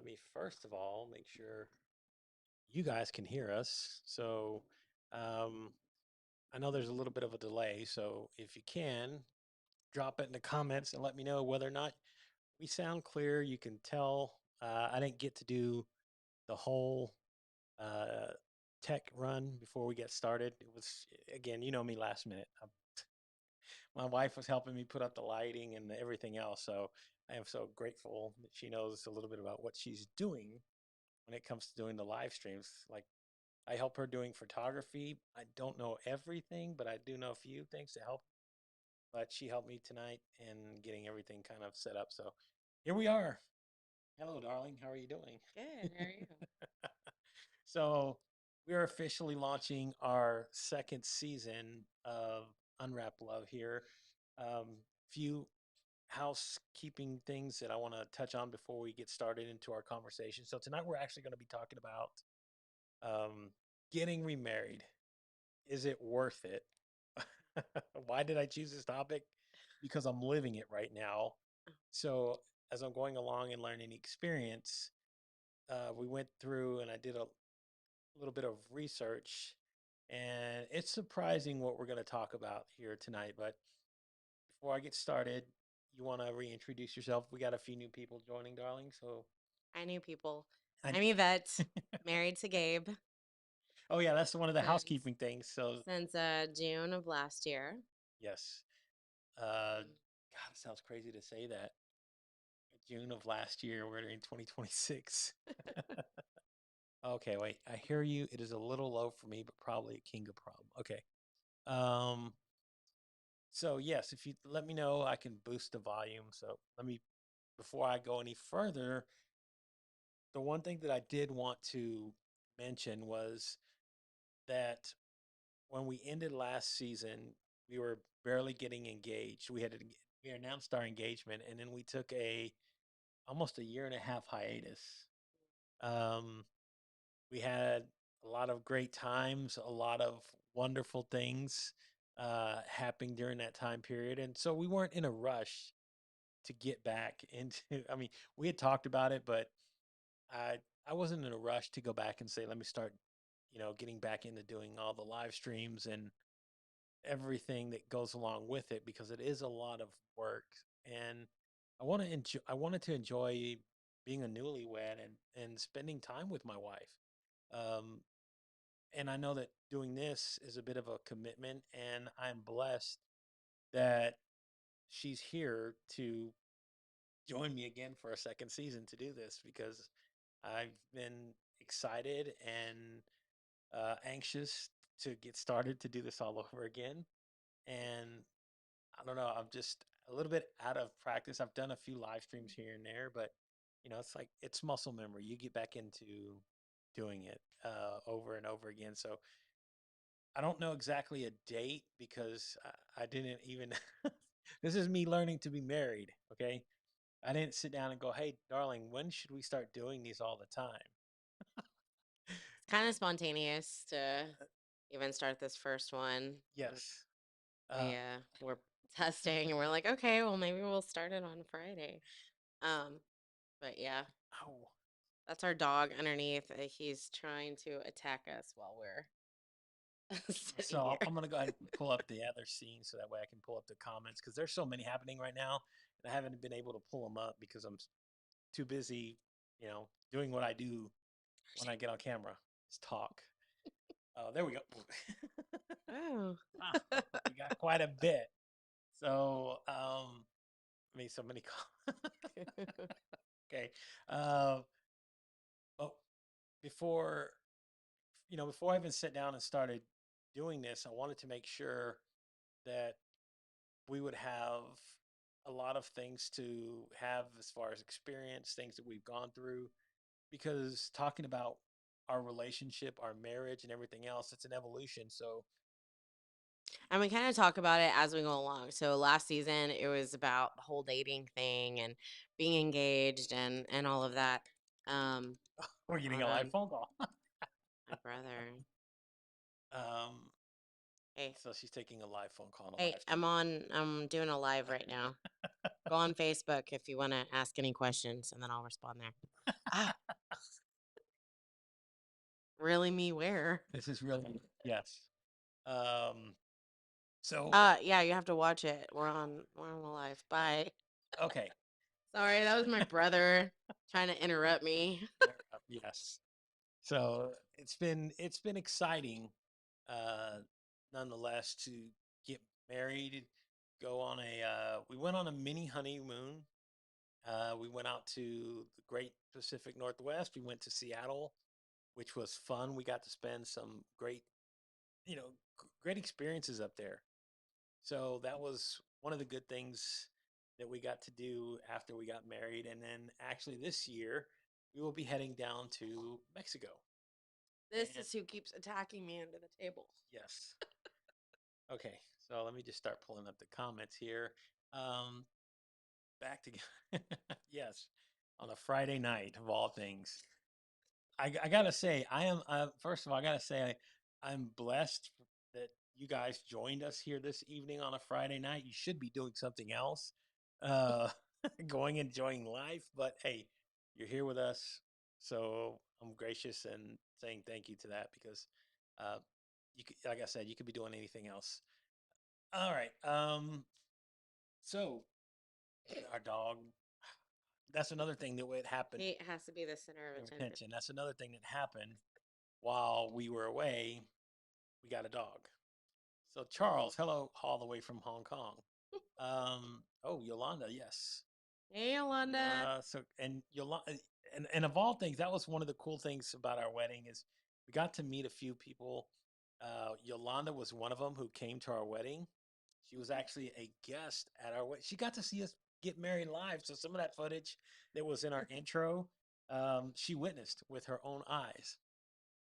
Let me first of all make sure you guys can hear us. So, um, I know there's a little bit of a delay. So, if you can, drop it in the comments and let me know whether or not we sound clear. You can tell I didn't get to do the whole uh, tech run before we get started. It was, again, you know me last minute. My wife was helping me put up the lighting and everything else. So, I am so grateful that she knows a little bit about what she's doing when it comes to doing the live streams. Like I help her doing photography. I don't know everything, but I do know a few things to help. But she helped me tonight in getting everything kind of set up. So here we are. Hello, darling. How are you doing? Good. How are you? So we are officially launching our second season of Unwrap Love here. Few housekeeping things that I want to touch on before we get started into our conversation. So tonight we're actually going to be talking about um, getting remarried. Is it worth it? Why did I choose this topic? Because I'm living it right now. So as I'm going along and learning experience, we went through and I did a little bit of research, and it's surprising what we're going to talk about here tonight. But before I get started, you want to reintroduce yourself? We got a few new people joining, darling. So I knew people. I, I'm Yvette, married to Gabe oh yeah, that's one of the since housekeeping things. So June of last year. yes, God, it sounds crazy to say that. June of last year, we're in 2026. Okay, wait, I hear you. It is a little low for me, but probably a Kinga problem. Okay. Um, so yes, if you let me know, I can boost the volume. So let me, before I go any further, the one thing that I did want to mention was that when we ended last season, we were barely getting engaged. We announced our engagement, and then we took a almost a year and a half hiatus. Um, we had a lot of great times, a lot of wonderful things happening during that time period, and so we weren't in a rush to get back into. I mean, we had talked about it, but I I wasn't in a rush to go back and say, let me start, getting back into doing all the live streams and everything that goes along with it because it is a lot of work, and I wanted to enjoy being a newlywed and spending time with my wife. Um, and I know that doing this is a bit of a commitment, and I'm blessed that she's here to join me again for a second season to do this because I've been excited and anxious to get started to do this all over again. And I don't know, I'm just a little bit out of practice. I've done a few live streams here and there, but it's like it's muscle memory. You get back into doing it over and over again. So I don't know exactly a date because I didn't even. This is me learning to be married. Okay, I didn't sit down and go, "Hey, darling, when should we start doing these all the time?" It's kind of spontaneous to even start this first one. Yes. Uh, We're testing and we're like, okay, well maybe we'll start it on Friday. Um, but yeah, oh, that's our dog underneath. He's trying to attack us while we're so sitting here. I'm gonna go ahead and pull up the other scene so that way I can pull up the comments because there's so many happening right now, and I haven't been able to pull them up because I'm too busy, doing what I do when I get on camera. Is talk. Oh, there we go. Oh. Ah, we got quite a bit. So, I mean, so many. Okay. Uh, oh, before before I even sat down and started doing this, I wanted to make sure that we would have a lot of things to have as far as experience, things that we've gone through, because talking about our relationship, our marriage, and everything else, it's an evolution. So, And we kind of talk about it as we go along. So last season it was about the whole dating thing and being engaged and all of that. Um, we're getting Hold a live on, phone call. my brother. um, Hey, So she's taking a live phone call on a hey, live stream. I'm doing a live right now. Go on Facebook if you want to ask any questions, and then I'll respond there. Ah, really? Me? Where? This is really yes. Um, so Yeah, you have to watch it. We're on the live. Bye. okay. Sorry, that was my brother trying to interrupt me. Yes. So it's been exciting, uh, nonetheless, to get married. Go on a we went on a mini honeymoon. We went out to the Great Pacific Northwest. We went to Seattle, which was fun. We got to spend some great, great experiences up there. So that was one of the good things that we got to do after we got married. And then actually this year, we will be heading down to Mexico. This And is who keeps attacking me under the table. yes. Okay. So let me just start pulling up the comments here. Um, back to yes, on a Friday night of all things. I gotta say, I am. First of all, I gotta say, I'm blessed that you guys joined us here this evening on a Friday night. You should be doing something else, uh, going enjoying life. But hey, you're here with us, so I'm gracious and saying thank you to that because, uh, like I said, you could be doing anything else. All right. So our dog. That's another thing that would happen. He has to be the center of attention. Attention. That's another thing that happened while we were away. We got a dog. So Charles, hello, all the way from Hong Kong. Oh, Yolanda, yes. Hey, Yolanda. And Yolanda, and of all things, that was one of the cool things about our wedding is we got to meet a few people. Yolanda was one of them who came to our wedding. She was actually a guest at our wedding. She got to see us get married live. So some of that footage that was in our intro, she witnessed with her own eyes.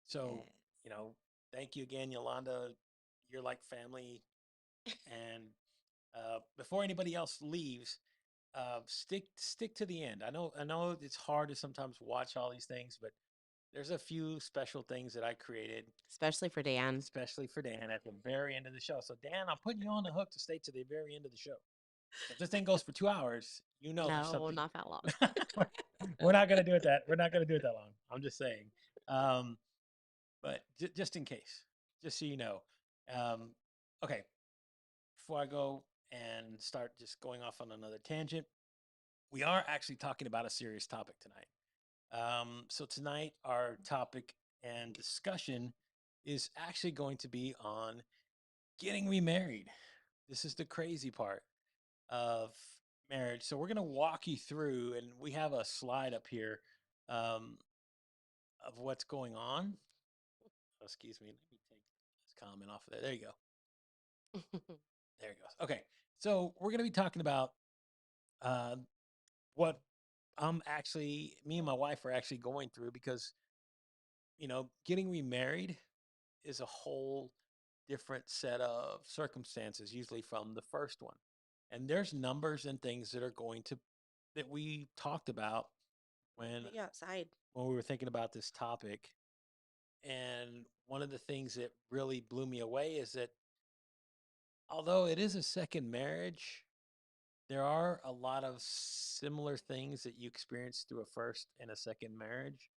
So, Yes. you know, thank you again, Yolanda. You're like family. And before anybody else leaves, stick to the end. I know it's hard to sometimes watch all these things, but there's a few special things that I created, Especially for Dan. especially for Dan at the very end of the show. So Dan, I'm putting you on the hook to stay to the very end of the show. If this thing goes for 2 hours, there's No, something. not that long. We're not gonna do it that. We're not gonna do it that long. I'm just saying. Um, but just in case, just so you know. Um, okay, before I go and start just going off on another tangent, we are actually talking about a serious topic tonight. So tonight, our topic and discussion is actually going to be on getting remarried. This is the crazy part of marriage. So we're going to walk you through, and we have a slide up here um, of what's going on. Oh, excuse me. Let me take this comment off of there. There you go. There it goes. Okay. So we're going to be talking about uh, what me and my wife are actually going through because, getting remarried is a whole different set of circumstances, usually from the first one. And there's numbers and things that we talked about when Take you outside. when we were thinking about this topic. And one of the things that really blew me away is that although it is a second marriage, there are a lot of similar things that you experience through a first and a second marriage.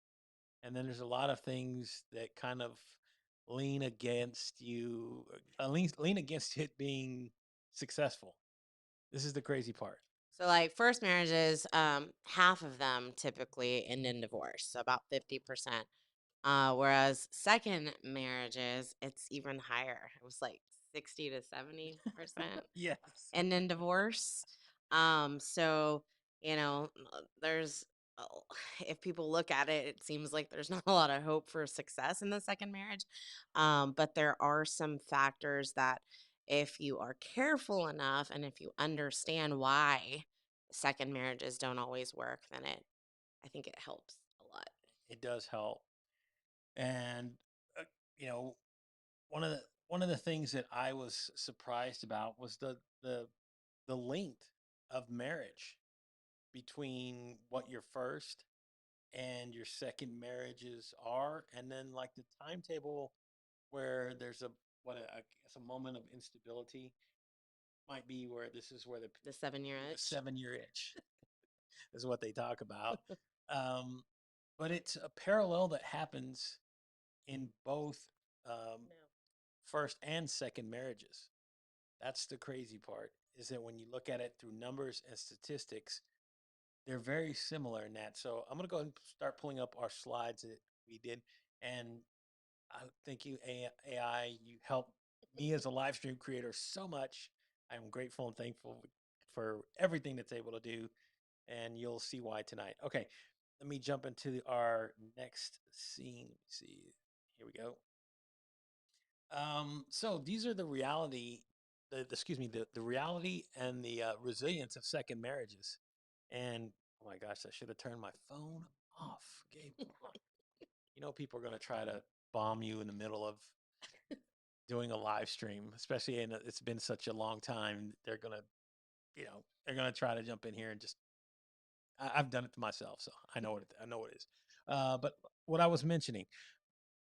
And then there's a lot of things that kind of lean against you, lean against it being successful. This is the crazy part. So, like, first marriages, half of them typically end in divorce, so about 50%. Whereas second marriages, it's even higher. It was like 60 to 70% Yes. and then divorce. So there's oh, if people look at it, it seems like there's not a lot of hope for success in the second marriage. But there are some factors that, if you are careful enough and if you understand why second marriages don't always work, then I think it helps a lot. It does help. And uh, you know, one of the things that I was surprised about was the length of marriage between what your first and your second marriages are, and then like the timetable where there's what I guess a moment of instability might be where this is where The 7 year the itch. 7 year itch is what they talk about. Um, but it's a parallel that happens in both um, No. first and second marriages. That's the crazy part is that when you look at it through numbers and statistics, they're very similar in that. So I'm going to go ahead and start pulling up our slides that we did. And I thank you, AI. You helped me as a live stream creator so much. I'm grateful and thankful for everything that's able to do. And you'll see why tonight. Okay, let me jump into our next scene. Let me see. Here we go. So these are the reality, excuse me, the reality and the resilience of second marriages. And oh my gosh, I should have turned my phone off. Gabe, come on. You know, people are going to try to bomb you in the middle of doing a live stream, especially in it's been such a long time. They're going to, they're going to try to jump in here and just. I've done it to myself, so I know what it is. But what I was mentioning,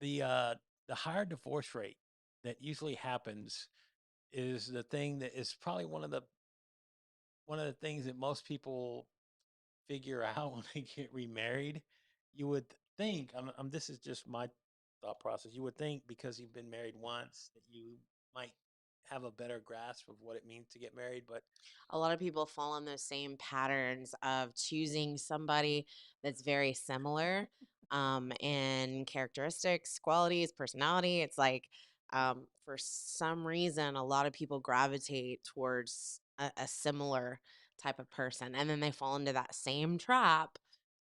the uh, the higher divorce rate that usually happens is the thing that is probably one of the things that most people figure out when they get remarried. You would think, this is just my thought process. You would think because you've been married once that you might have a better grasp of what it means to get married, but A lot of people fall in those same patterns of choosing somebody that's very similar in characteristics, qualities, personality. It's like for some reason, a lot of people gravitate towards a similar type of person, and then they fall into that same trap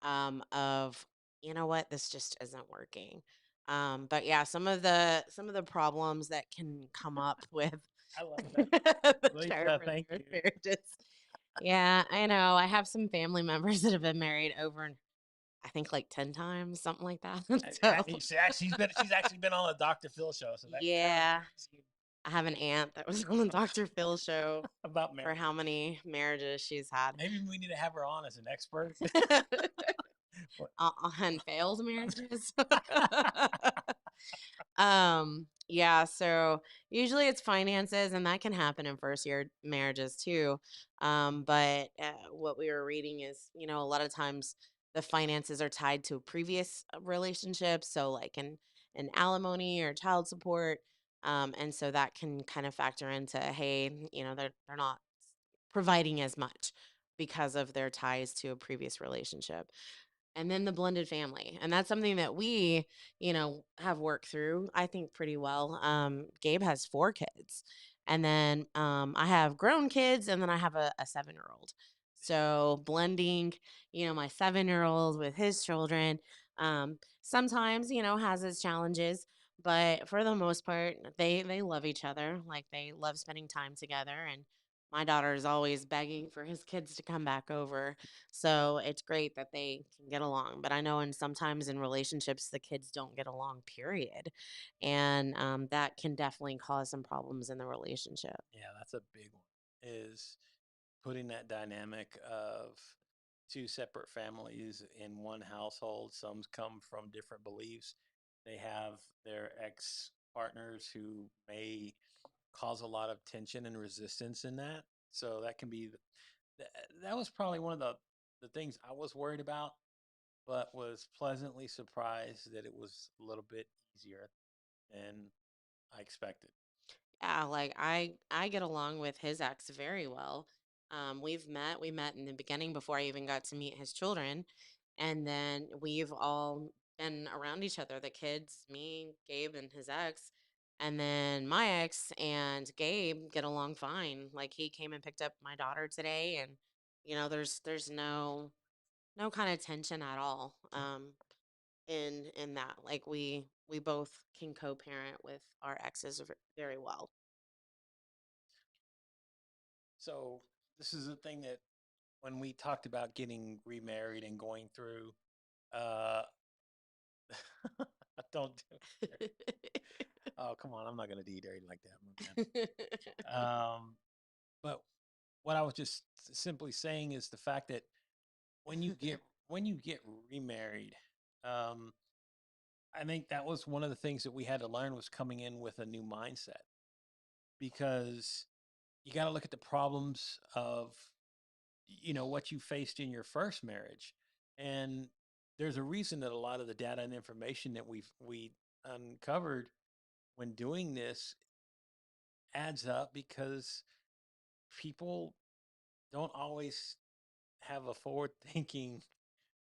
of, you know what, this just isn't working. But yeah, some of the problems that can come up with I love that. the term Lisa, thank remarriage you. marriages. Yeah, I know. I have some family members that have been married over, I think, like 10 times, something like that. So, She's actually been on the Dr. Phil show, so that kind of yeah, tells you I have an aunt that was on the Dr. Phil show about for how marriage. many marriages she's had. Maybe we need to have her on as an expert. But- On failed marriages. Yeah, so usually it's finances, and that can happen in first year marriages too. But what we were reading is, a lot of times the finances are tied to previous relationships, so like an alimony or child support. And so that can kind of factor into, hey, they're not providing as much because of their ties to a previous relationship. And then the blended family, and that's something that we have worked through, I think, pretty well. Gabe has 4 kids, and then I have grown kids, and then I have a 7-year old. So blending my 7-year old with his children sometimes has its challenges, but for the most part they love each other. Like, they love spending time together, and my daughter is always begging for his kids to come back over, so it's great that they can get along. But I know sometimes in relationships, the kids don't get along, period. And that can definitely cause some problems in the relationship. yeah, that's a big one. Is putting that dynamic of two separate families in one household. Some come from different beliefs. They have their ex partners who may cause a lot of tension and resistance in that. So that can be that was probably one of the things I was worried about, but was pleasantly surprised that it was a little bit easier than I expected. Yeah, like I get along with his ex very well. We met in the beginning before I even got to meet his children, and then we've all been around each other, the kids, me, Gabe, and his ex. And then my ex and Gabe get along fine. Like, he came and picked up my daughter today, and there's no kind of tension at all in that. Like, we both can co-parent with our exes very well. So this is the thing that when we talked about getting remarried and going through, uh, don't do it. Oh, come on. I'm not going to do dirty like that, my man. But what I was just simply saying is the fact that when you get when you get remarried, um, I think that was one of the things that we had to learn was coming in with a new mindset because you got to look at the problems of what you faced in your first marriage, and there's a reason that a lot of the data and information that we uncovered when doing this adds up because people don't always have a forward thinking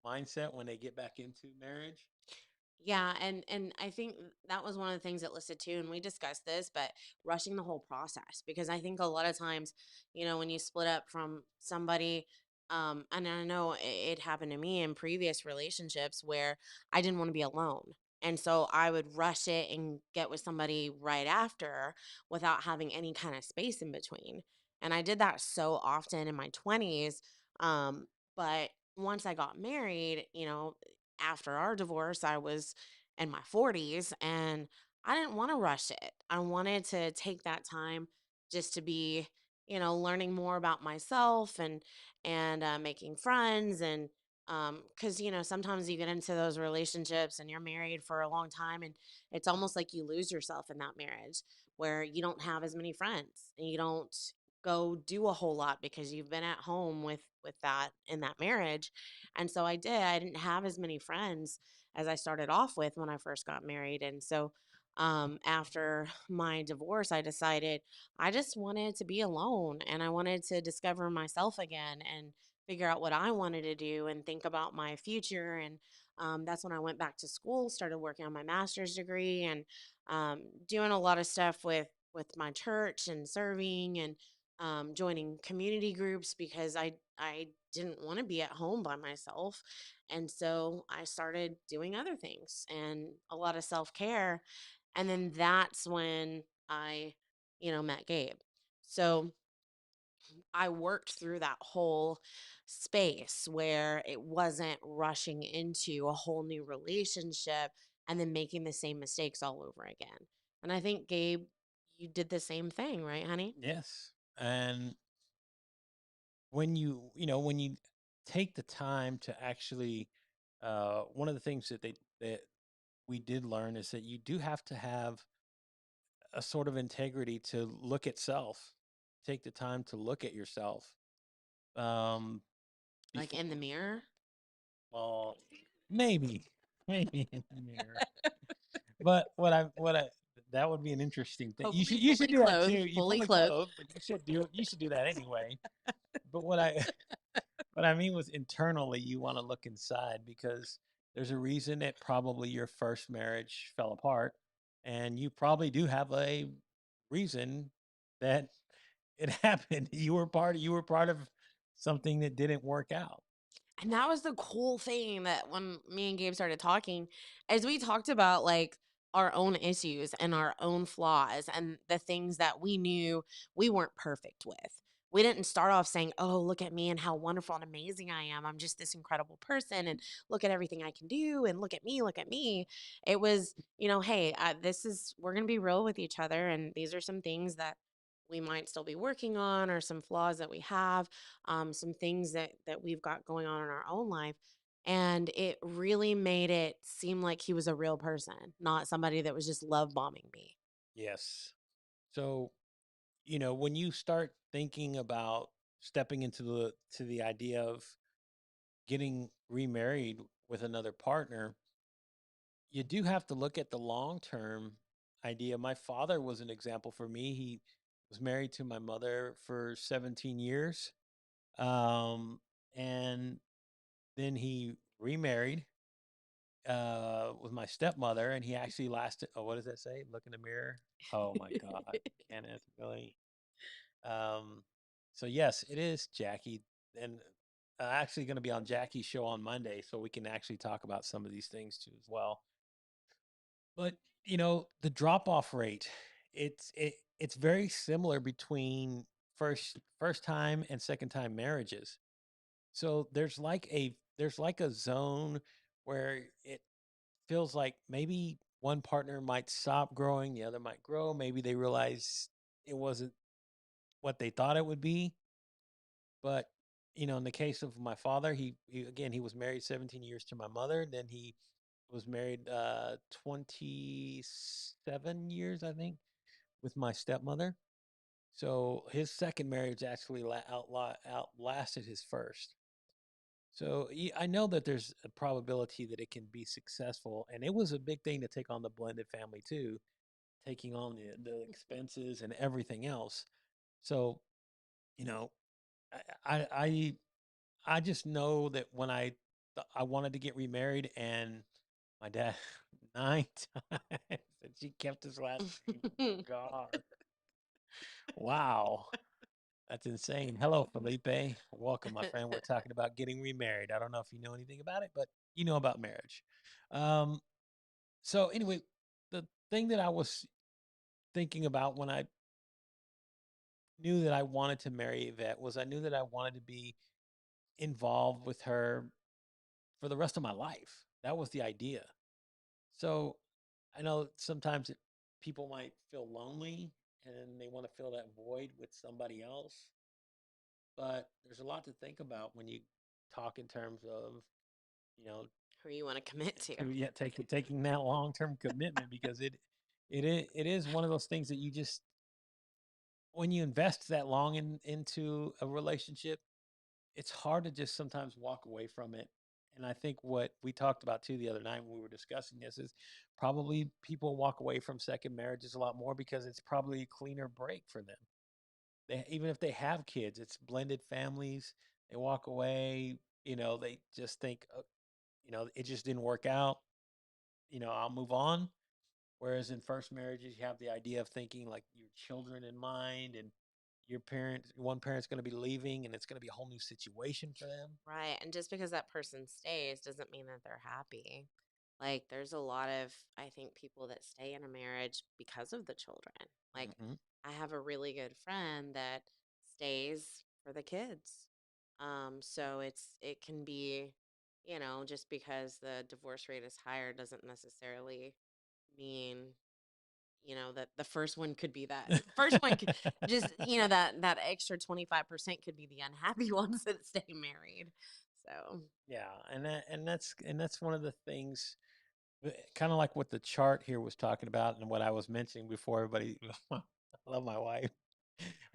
mindset when they get back into marriage. Yeah, and I think that was one of the things that listed too, and we discussed this, but rushing the whole process because I think a lot of times, when you split up from somebody, and I know it happened to me in previous relationships where I didn't want to be alone. And so I would rush it and get with somebody right after without having any kind of space in between. And I did that so often in my 20s. But once I got married, after our divorce, I was in my 40s and I didn't want to rush it. I wanted to take that time just to be, learning more about myself and making friends and cuz sometimes you get into those relationships and you're married for a long time and it's almost like you lose yourself in that marriage where you don't have as many friends and you don't go do a whole lot because you've been at home with that in that marriage. And so I didn't have as many friends as I started off with when I first got married. And so after my divorce, I decided I just wanted to be alone and I wanted to discover myself again and figure out what I wanted to do and think about my future. And that's when I went back to school, started working on my master's degree and doing a lot of stuff with my church and serving and joining community groups because I didn't want to be at home by myself. And so I started doing other things and a lot of self care. And then that's when I, met Gabe. So I worked through that whole space where it wasn't rushing into a whole new relationship and then making the same mistakes all over again. And I think, Gabe, you did the same thing, right, honey? Yes. And when you take the time to actually, one of the things that we did learn is that you do have to have a sort of integrity to look at self. Take the time to look at yourself. Um, Like before, in the mirror. well, maybe, maybe in the mirror. But what I that would be an interesting thing. You Hopefully should fully do that clothed, too. You fully fully clothed. clothed, but you should do that anyway. But what I mean was internally you want to look inside because there's a reason that probably your first marriage fell apart, and you probably do have a reason that it happened. You were part of something that didn't work out. And that was the cool thing that when me and Gabe started talking, as we talked about like our own issues and our own flaws and the things that we knew we weren't perfect with. We didn't start off saying, "Oh, look at me and how wonderful and amazing I am. I'm just this incredible person and look at everything I can do and look at me, look at me." It was, hey, this is we're going to be real with each other and these are some things that we might still be working on or some flaws that we have, some things that we've got going on in our own life. And it really made it seem like he was a real person, not somebody that was just love bombing me. Yes. So, when you start thinking about stepping into the idea of getting remarried with another partner, you do have to look at the long term idea. My father was an example for me. He was married to my mother for 17 years. Um, and then he remarried with my stepmother, and he actually lasted. Oh, what does that say? Look in the mirror. Oh my God, Kenneth, really? Um, so yes, it is Jackie, and actually going to be on Jackie's show on Monday, so we can actually talk about some of these things too as well. But the drop off rate, it's very similar between first time and second time marriages. So there's like a zone where it feels like maybe one partner might stop growing, the other might grow. Maybe they realize it wasn't what they thought it would be. But in the case of my father, he again he was married 17 years to my mother. Then he was married 27 years, I think, with my stepmother. So his second marriage actually outlasted his first. So I know that there's a probability that it can be successful, and it was a big thing to take on the blended family too, taking on the expenses and everything else. So you know, I I I, I just know that when I wanted to get remarried, and my dad 9 times, and she kept his last name. God, wow. That's insane. Hello, Felipe. Welcome, my friend. We're talking about getting remarried. I don't know if you know anything about it, but you know about marriage. Um, so anyway, the thing that I was thinking about when I knew that I wanted to marry Yvette was I knew that I wanted to be involved with her for the rest of my life. That was the idea. So I know sometimes people might feel lonely and they want to fill that void with somebody else. But there's a lot to think about when you talk in terms of, you know, Who you want to commit to. yeah, taking that long term commitment, because it is one of those things that you just, when you invest that long into a relationship, it's hard to just sometimes walk away from it. And I think what we talked about too the other night when we were discussing this is probably people walk away from second marriages a lot more because it's probably a cleaner break for them. They, even if they have kids, it's blended families. They walk away, they just think, it just didn't work out. I'll move on. Whereas in first marriages, you have the idea of thinking like your children in mind, and one parent's going to be leaving, and it's going to be a whole new situation for them. Right. And just because that person stays doesn't mean that they're happy. Like, there's a lot of, I think, people that stay in a marriage because of the children. Like, Hmm. I have a really good friend that stays for the kids. So it can be, just because the divorce rate is higher doesn't necessarily mean, that the first one could be that first one could just, that extra 25% could be the unhappy ones that stay married. So, Yeah, and that's one of the things, kind of like what the chart here was talking about, and what I was mentioning before everybody. I love my wife.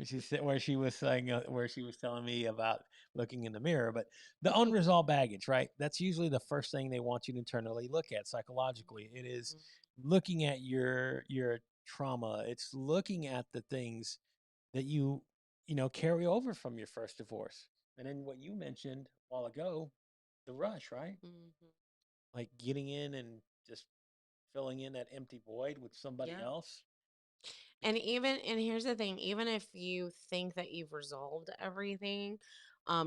She said, where she was saying, where she was telling me about looking in the mirror, but the unresolved baggage, right? That's usually the first thing they want you to internally look at psychologically. It is looking at your trauma. It's looking at the things that carry over from your first divorce. And then what you mentioned a while ago, the rush, right? mhm. Like getting in and just filling in that empty void with somebody Yeah. else. And here's the thing, even if you think that you've resolved everything,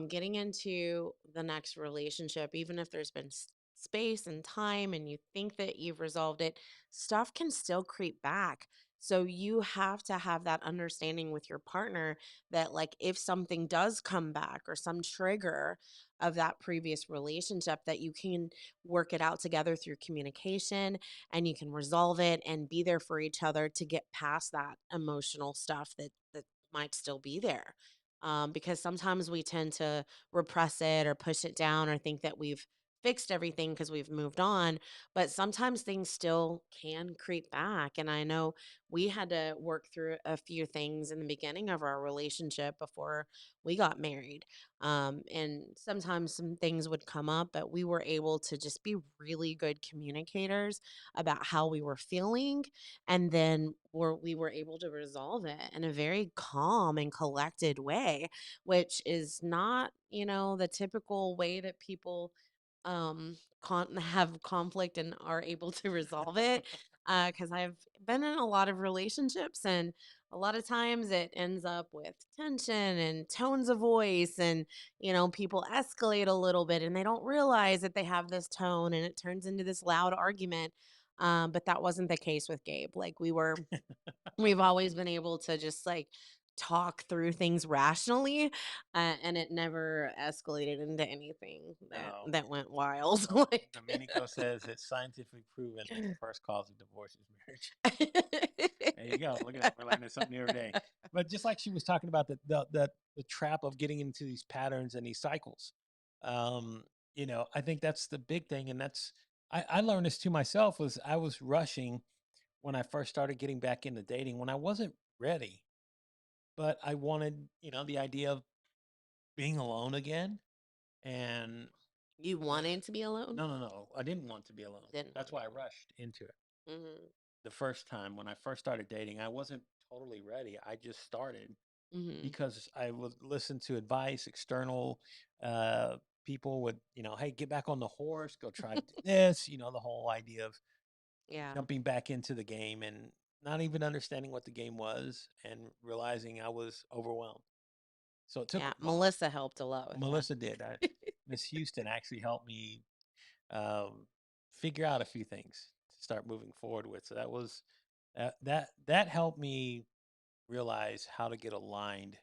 getting into the next relationship, even if there's been space and time and you think that you've resolved it, stuff can still creep back. So you have to have that understanding with your partner that, like, if something does come back or some trigger of that previous relationship, that you can work it out together through communication, and you can resolve it and be there for each other to get past that emotional stuff that might still be there. Because sometimes we tend to repress it or push it down or think that we've fixed everything because we've moved on, but sometimes things still can creep back. And I know we had to work through a few things in the beginning of our relationship before we got married. And sometimes some things would come up, but we were able to just be really good communicators about how we were feeling. And then we were able to resolve it in a very calm and collected way, which is not, the typical way that people have conflict and are able to resolve it. Because I've been in a lot of relationships, and a lot of times it ends up with tension and tones of voice, and people escalate a little bit and they don't realize that they have this tone, and it turns into this loud argument. But that wasn't the case with Gabe. Like, we've always been able to just, like, talk through things rationally, and it never escalated into anything that No. went wild. No, Like, Domenico says it's scientifically proven that the first cause of divorce is marriage. There you go. Look at that. We're learning something new every day. But just like she was talking about the trap of getting into these patterns and these cycles, um, I think that's the big thing, and that's I learned this to myself was I was rushing when I first started getting back into dating when I wasn't ready, but I wanted, the idea of being alone again. And You uh, wanted to be alone? no, no, no, I didn't want to be alone. Didn't want That's to be why I rushed into it. alone. The first time when I first started dating, I wasn't totally ready. I just started Mhm. because I would listen to advice, external uh, people would, hey, get back on the horse, go try this, the whole idea of Yeah. jumping back into the game and not even understanding what the game was and realizing I was overwhelmed. So it took Yeah. a while. Melissa helped a lot with that. Melissa did. Miss Houston actually helped me um, figure out a few things to start moving forward with. So that helped me realize how to get aligned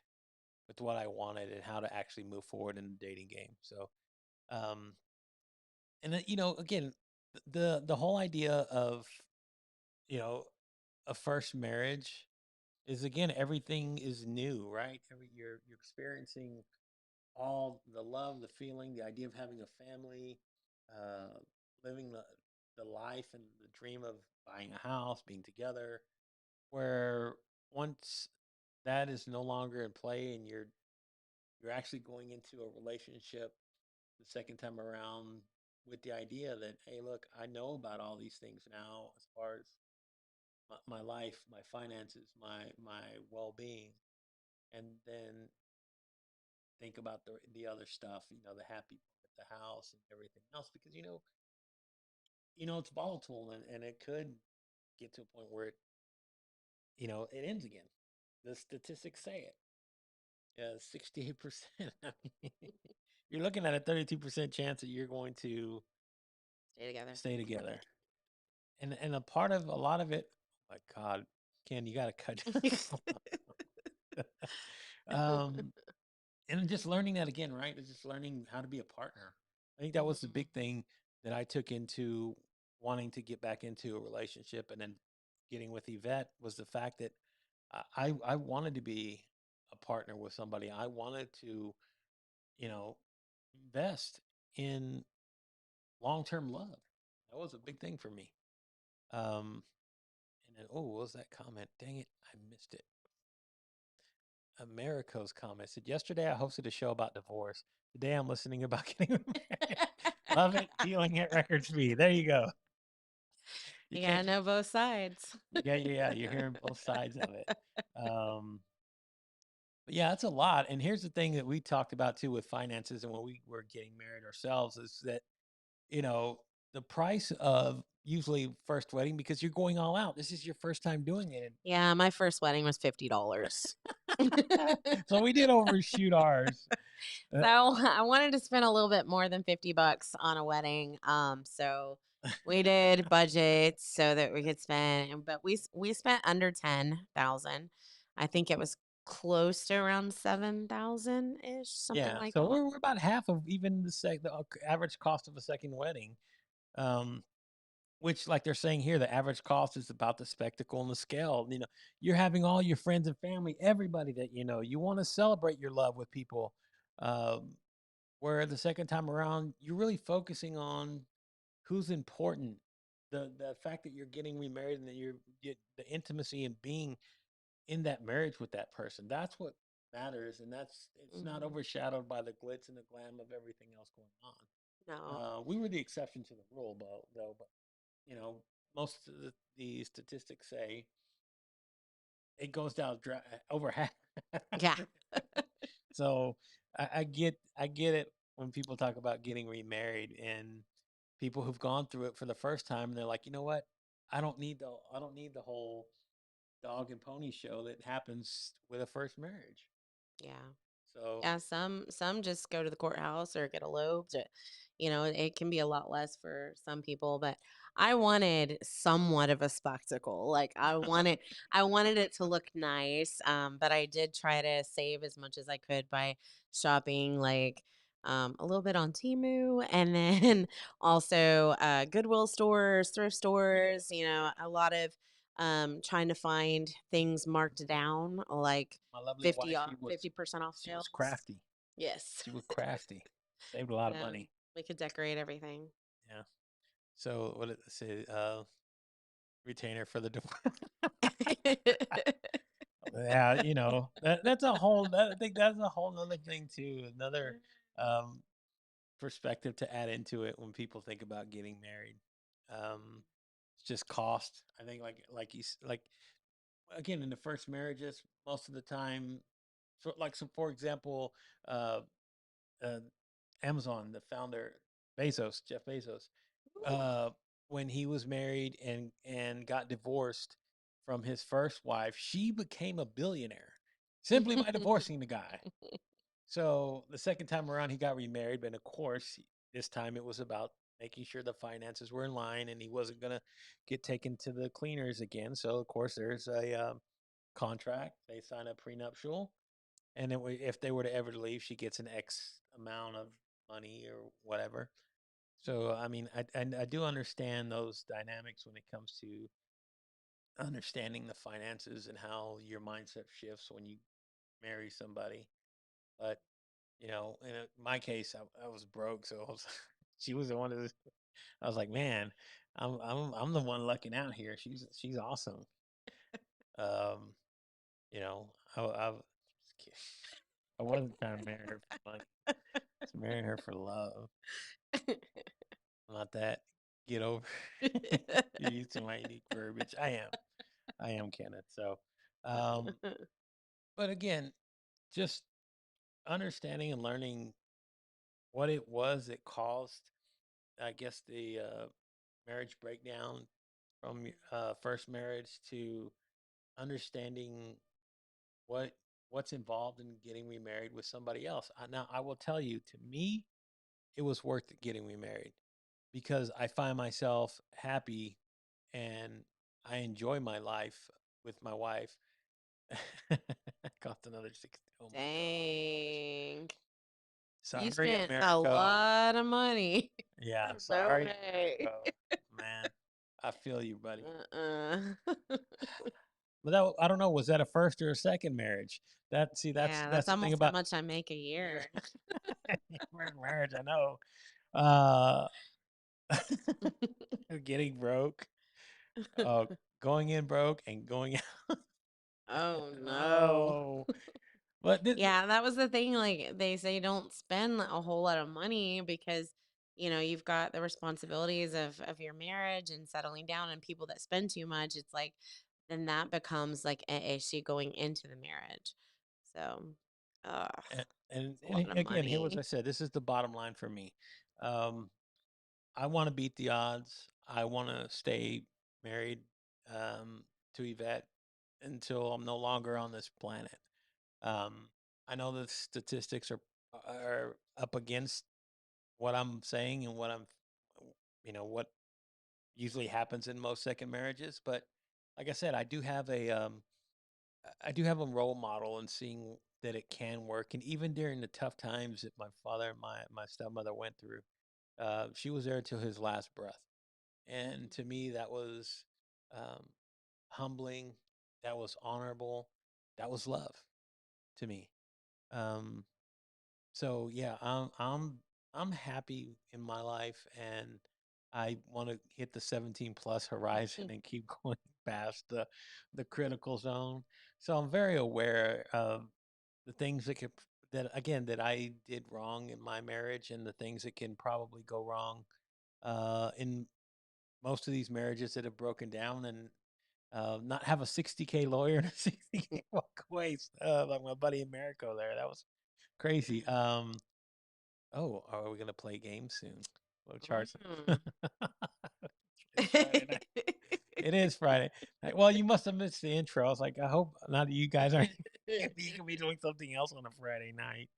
with what I wanted and how to actually move forward in the dating game. So, um, and then, again, the whole idea of you know a first marriage is again everything is new, right? You're experiencing all the love, the feeling, the idea of having a family, uh, living the life and the dream of buying a house, being together. Where once that is no longer in play, and you're actually going into a relationship the second time around with the idea that, hey, look, I know about all these things now as far as my life, my finances, my well being, and then think about the other stuff, the happy at the house and everything else, because it's volatile, and it could get to a point where it ends again. The statistics say it. 68%. I mean, you're looking at a 32% chance that you're going to Stay together. stay together. And a part of a lot of it, oh my God, Ken, you got to cut. um, and just learning that again, right? It's just learning how to be a partner. I think that was the Mhm. big thing that I took into wanting to get back into a relationship and then getting with Yvette was the fact that I wanted to be a partner with somebody. I wanted to, you know, invest in long term love. That was a big thing for me. Um, and then, oh, what was that comment? Dang it, I missed it. Americo's comment said, yesterday I hosted a show about divorce. Today I'm listening about getting married. Love it. Healing at record speed. There you go. You You can't, gotta know both sides. yeah, yeah, yeah. You're hearing both sides of it. Um, but yeah, that's a lot. And here's the thing that we talked about too with finances and when we were getting married ourselves is that, you know, the price of usually first wedding because you're going all out. This is your first time doing it. Yeah, my first wedding was $50. So we did overshoot ours. So Uh, I wanted to spend a little bit more than $50 on a wedding. So we did budgets so that we could spend, but we spent under 10,000. I think it was close to around 7,000 ish, something Yeah, like so that. we're about half of even the average cost of a second wedding, um, which, like they're saying here, the average cost is about the spectacle and the scale. You're having all your friends and family, everybody that you know. You want to celebrate your love with people, um, where the second time around, you're really focusing on who's important. The fact that you're getting remarried and that you're get the intimacy and being in that marriage with that person. That's what matters, and it's not Hmm. overshadowed by the glitz and the glam of everything else going on. No. We were the exception to the rule, though. But you know, most of the statistics say it goes down over half. Yeah. So I get it when people talk about getting remarried and people who've gone through it for the first time, and they're like, you know what? I don't need the whole dog and pony show that happens with a first marriage. Yeah. So Yeah, some just go to the courthouse or get eloped. It can be a lot less for some people, but I wanted somewhat of a spectacle. Like I wanted it to look nice. But I did try to save as much as I could by shopping like a little bit on Temu and then also Goodwill stores, thrift stores, a lot of trying to find things marked down like my lovely 50 wife, off 50% off she was sales. crafty. Yes. She was crafty. Saved a lot of Yeah. money. We could decorate everything. Yeah. So what did it say? Retainer for the divorce. Yeah, that's a whole. I think that's a whole other thing too. Another um, perspective to add into it when people think about getting married. It's just cost. I think like again in the first marriages, most of the time, so for example, uh, uh, Amazon, the founder Jeff Bezos, uh, when he was married and got divorced from his first wife, she became a billionaire simply by divorcing the guy. So the second time around, he got remarried, but of course, this time it was about making sure the finances were in line, and he wasn't gonna get taken to the cleaners again. So of course, there's a contract. They sign a prenuptial, and then if they were to ever leave, she gets an X amount of money or whatever. So I mean, I do understand those dynamics when it comes to understanding the finances and how your mindset shifts when you marry somebody. But in my case, I was broke, so she was the one that I was like, man, I'm the one lucking out here. She's awesome. Um, you know, I I wasn't trying to marry her for money. I was marrying her for love. Not that. Get over. You're using my unique verbiage. I am Kenneth. So, um, but again, just understanding and learning what it was that caused, I guess, the marriage breakdown from first marriage to understanding what what's involved in getting remarried with somebody else. Now, I will tell you, to me, it was worth getting remarried because I find myself happy and I enjoy my life with my wife. Cost another 60. Oh my gosh. Dang. You Sorry, spent a America. lot of money. Yeah, No sorry, way. America. Man, I feel you, buddy. Uh-uh. But I don't know. Was that a first or a second marriage? Yeah, that's That's the thing almost how about much I make a year. marriage. I know. Uh, getting broke, uh, going in broke, and going out. Oh no. Oh, but Yeah, that was the thing. Like they say, don't spend a whole lot of money because you've got the responsibilities of your marriage and settling down, and people that spend too much. It's like then that becomes like an issue going into the marriage. So, ugh, it's a lot of again, here was I money. said. This is the bottom line for me. Um, I want to beat the odds. I want to stay married to Yvette until I'm no longer on this planet. Um, I know the statistics are up against what I'm saying and what usually happens in most second marriages. But like I said, I do have a role model in seeing that it can work, and even during the tough times that my father and my stepmother went through, she was there till his last breath. And to me, that was um, humbling. That was honorable. That was love to me. Um, so yeah, I'm happy in my life, and I want to hit the 17 plus horizon and keep going past the critical zone. So I'm very aware of the things that again that I did wrong in my marriage, and the things that can probably go wrong in most of these marriages that have broken down, and not have a 60K lawyer and a 60K walkaway, like my buddy Americo there. That was crazy. Oh, are we gonna play games soon? We'll charge some. Mm. It's Friday night. It is Friday night. Well, you must have missed the intro. I was like, I hope not that you guys are. You can be doing something else on a Friday night,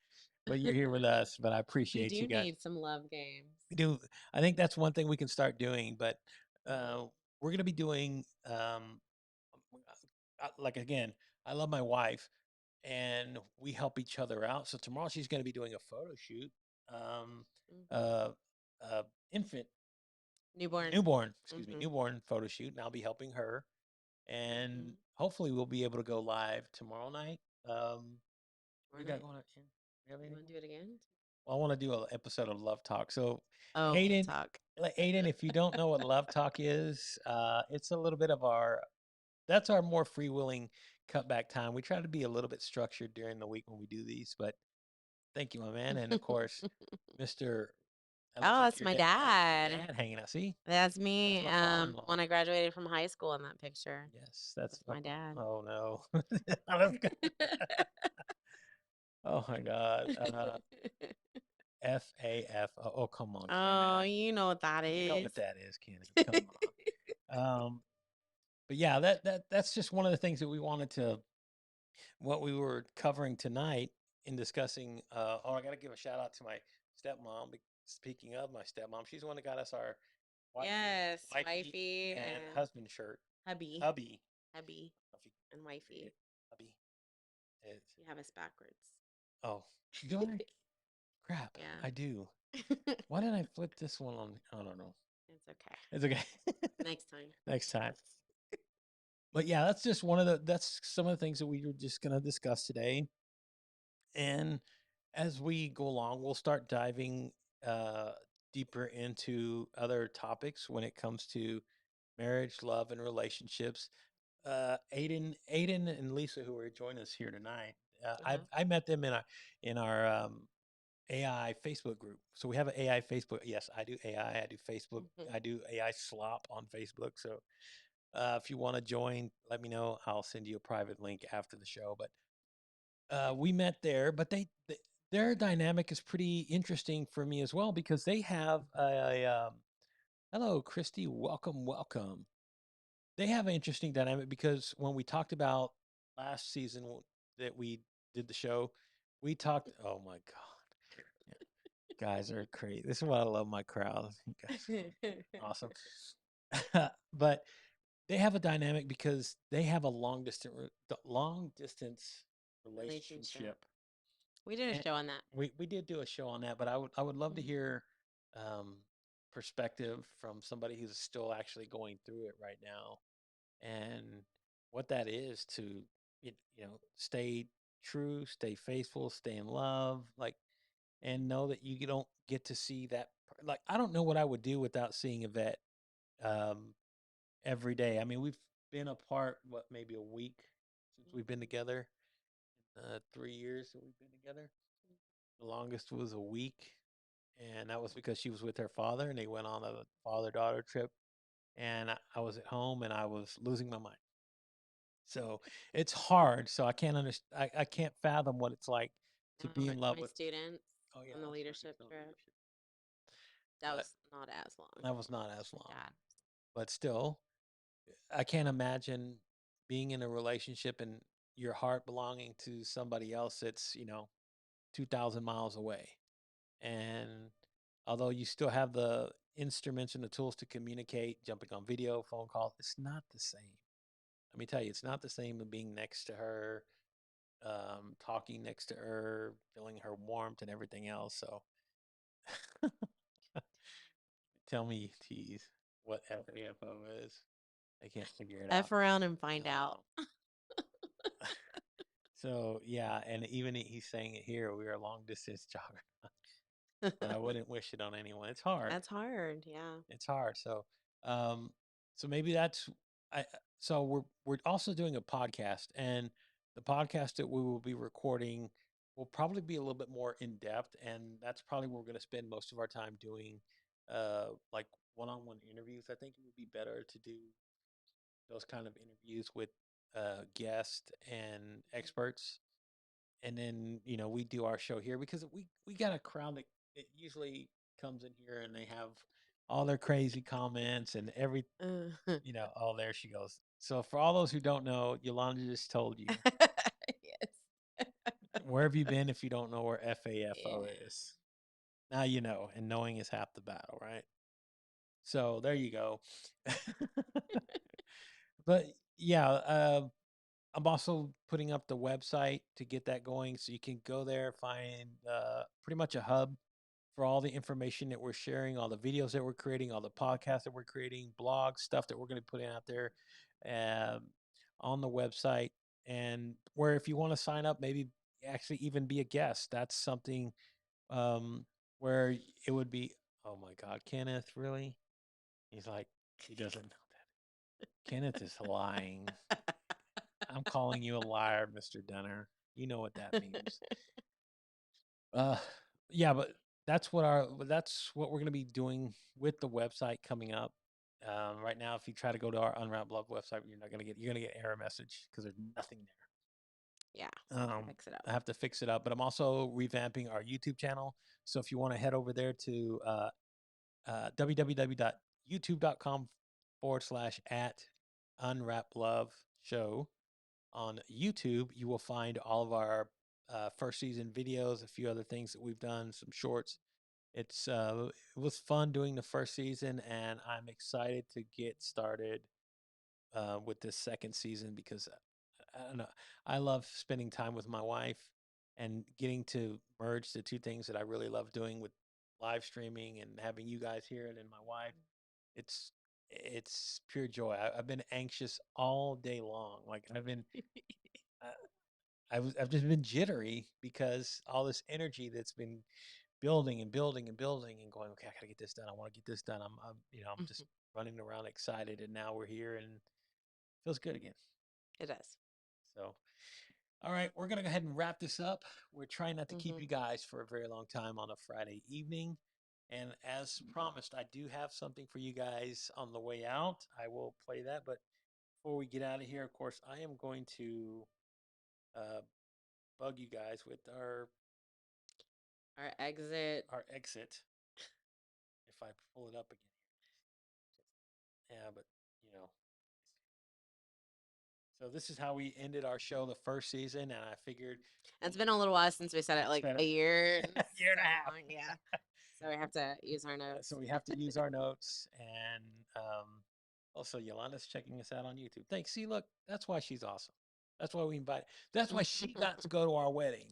but you're here with us. But I We appreciate you do guys. need some love games. We do. I think that's one thing we can start doing. But uh, we're gonna be doing like again. I love my wife, and we help each other out. So tomorrow she's going to be doing a photo shoot. Um, Hmm. uh, infant Newborn. newborn, excuse me, Hmm. newborn photo shoot, and I'll be helping her. And Hmm. hopefully we'll be able to go live tomorrow night. What Tomorrow do you got night. going on? You have You anything want to going do it again? on? Well, I want to do an episode of Love Talk. So Oh, Hayden, talk. like Aiden, if you don't know what love talk is, it's a little bit of our that's our more free willing cutback time. We try to be a little bit structured during the week when we do these, but thank you, my man. And of course, Mr. That looks Oh, like that's my your dad. dad hanging out. See, That's that's me, my father-in-law. when I graduated from high school in that picture. Yes, that's That's my dad. oh no. Let's go. Oh my God. FAF. Oh, come on, Oh, Kenny. you know what that You know is. what that is, Kenny. Come on. But yeah, that's just one of the things that we wanted to what we were covering tonight in discussing. Oh, I got to give a shout out to my stepmom. Speaking of my stepmom, she's the one that got us our Yes, wifey wifey and and husband shirt. hubby. Hubby. Hubby If you and read wifey. it, hubby. It's, You have us backwards. oh, do I? Crap, Yeah. I do. Why did I flip this one on? I don't know. It's okay. It's okay. Next time. Next time. But yeah, that's just one of that's some of the things that we were just going to discuss today. And as we go along, we'll start diving uh, deeper into other topics when it comes to marriage, love, and relationships. Aiden, and Lisa, who are joining us here tonight, Uh-huh. I met them in our AI Facebook group. So we have an AI Facebook. Yes, I do AI. I do Facebook. I do AI slop on Facebook. So if you want to join, let me know. I'll send you a private link after the show. But we met there, but their dynamic is pretty interesting for me as well because they have hello, Christy, welcome. They have an interesting dynamic because when we talked about last season that we did the show, we talked. Oh my god, yeah, guys are crazy. This is why I love my crowd. You guys are awesome. But they have a dynamic because they have a long distance Relationship. relationship. We did a And show on that. we did do a show on that, but I would love to Mhm. hear um, perspective from somebody who's still actually going through it right now, and what that is to stay true, stay faithful, stay in love, like, and know that you don't get to see that. Like, I don't know what I would do without seeing Yvette um, every day. I mean, we've been apart what maybe a week since we've been together. 3 years that we've been together. The longest was a week, and that was because she was with her father, and they went on a father-daughter trip, and I was at home, and I was losing my mind. So it's hard. So I can't understand. I can't fathom what it's like to be in love My with. students Oh yeah, on the that's right. You leadership still have trip. leadership, That but was not as long. that was not as long. Sad. But still, I can't imagine being in a relationship and your heart belonging to somebody else that's 2,000 miles away. And although you still have the instruments and the tools to communicate, jumping on video, phone calls, it's not the same. Let me tell you, it's not the same as being next to her, talking next to her, feeling her warmth and everything else. So tell me, tease, what FAFO is. I can't figure it out. F around and find out. Um, so yeah, and even he's saying it here. We are a long distance jogger, and I wouldn't wish it on anyone. It's hard. That's hard. Yeah. It's hard. Um, so maybe that's I. So we're also doing a podcast, and the podcast that we will be recording will probably be a little bit more in depth, and that's probably what we're going to spend most of our time doing, like one-on-one interviews. I think it would be better to do those kind of interviews with guests and experts, and then we do our show here because we got a crowd that usually comes in here and they have all their crazy comments and Uh, oh, there she goes. So for all those who don't know, Yolanda just told you, yes. where have you been if you don't know where FAFO Yeah. is? Now you know, and knowing is half the battle, right? So there you go. But yeah, I'm also putting up the website to get that going so you can go there, find pretty much a hub for all the information that we're sharing, all the videos that we're creating, all the podcasts that we're creating, blogs, stuff that we're going to put out there um, on the website. And where if you want to sign up, maybe actually even be a guest, that's something um, where it would be. Oh my God, Kenneth, really? He's like, he doesn't know that. Kenneth is lying. I'm calling you a liar, Mr. Dunner. You know what that means. Uh, yeah, but that's what we're gonna be doing with the website coming up. Right now, if you try to go to our Unwrapped Love website, you're gonna get error message because there's nothing Yeah, so there. you have to fix it up. I have to fix it up, but I'm also revamping our YouTube channel. So if you want to head over there to www.youtube.com/at Unwrap Love Show on YouTube, you will find all of our first season videos, a few other things that we've done, some shorts. It was fun doing the first season, and I'm excited to get started with this second season because I don't know. I love spending time with my wife and getting to merge the two things that I really love doing with live streaming and having you guys hear it and my wife. It's it's pure joy. I've been anxious all day long. Like uh, I've just been jittery because all this energy that's been building and building and building and going. Okay, I gotta get this done. I want to get this done. I'm just Mhm. running around excited, and now we're here and it feels good again. It does. So all right, we're going to go ahead and wrap this up. We're trying not to keep Mhm. you guys for a very long time on a Friday evening. And as promised, I do have something for you guys on the way out. I will play that. But before we get out of here, of course, I am going to uh, bug you guys with Our exit. our exit. If I pull it up again. Yeah, but, you know. So this is how we ended our show the first season. And I figured It's been a little while since we said it, like said a year it and year and a so half. long. Yeah. So we have to use our So notes. we have to use our notes. And also, Yolanda's checking us out on YouTube. Thanks. See, look, that's why she's awesome. That's why we invite. That's why she got to go to our wedding.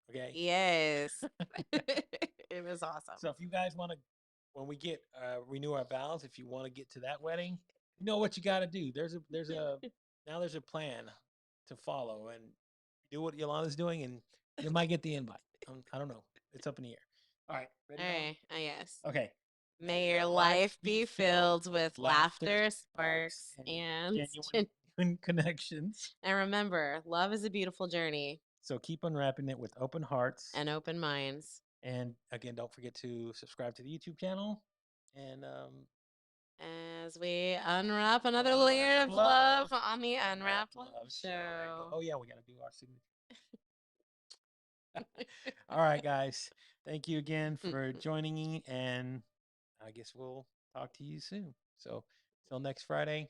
Okay. Yes. It was awesome. So if you guys want to, when we get renew our vows, if you want to get to that wedding, you know what you got to do. There's a plan to follow, and do what Yolanda's doing, and you might get the invite. I don't know. It's up in the air. All right, ready, All Dawn? right. Yes. Okay. May your life be filled with laughter, laughter, sparks, sparks, and and genuine connections. and remember, love is a beautiful journey So keep unwrapping it with open hearts. and open minds. And again, don't forget to subscribe to the YouTube channel. And As we unwrap another layer of love on the Unwrapped Love Show. Oh yeah, we got to do our signature. All right, guys. Thank you again for joining me, and I guess we'll talk to you soon. So, till next Friday.